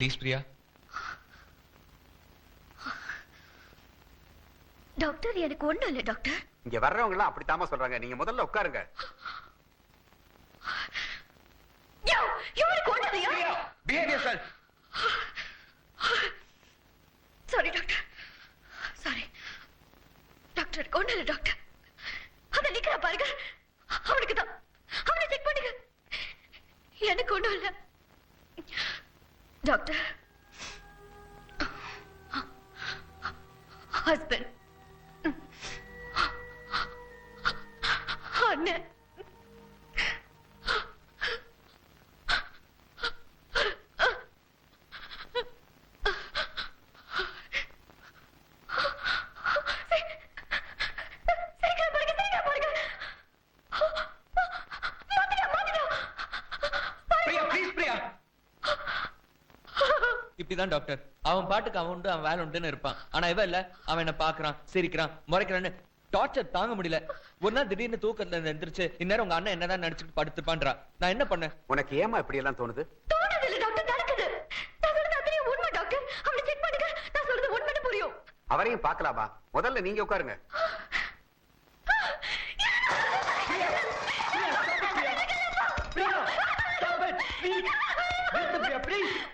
Please Priya. Doctor எனக்கு ஒண்ணும் இல்ல டாக்டர். இங்க வர்றவங்க எல்லாம் அப்படித்தாமா சொல்றாங்க. நீங்க முதல்ல உட்காருங்க. Sorry doctor, sorry doctor. எனக்கு ஒண்ணும் இல்ல டாக்டர். அத நிக்கிற பாருங்க, அவனுக்கு தான். அவனை செக் பண்ணுங்க. எனக்கு ஒண்ணும் இல்ல டாக்டர். ஹஸ்பண்ட், அண்ணன், இப்படிதான் டாக்டர். அவன் பாட்டுக்கு அவன் உண்டு, அவன் வேலை உண்டுன்னு இருப்பான். ஆனா இவ இல்ல, அவன் என்ன பாக்குறான், சிரிக்கிறான், முறைக்கிறான்னு டார்ச்சர் தாங்க முடியல. ஒரு நாள் திடீர்னு தூக்கத்துல எந்திரிச்சு இந்நேரம் உங்க அண்ணன் என்னதான் நடிச்சுட்டு படுத்துப்பான்றா. நான் என்ன பண்ணேன்? உனக்கு ஏமா இப்படி எல்லாம் தோணுது? தோணுது இல்ல டாக்டர், நடக்குது. நான் சொல்றது அத்தனை உண்மை டாக்டர். அவனை செக் பண்ணுங்க. நான் சொல்றது உண்மைன்னு புரியும். அவரையும் பார்க்கலாமா? முதல்ல நீங்க உட்காருங்க.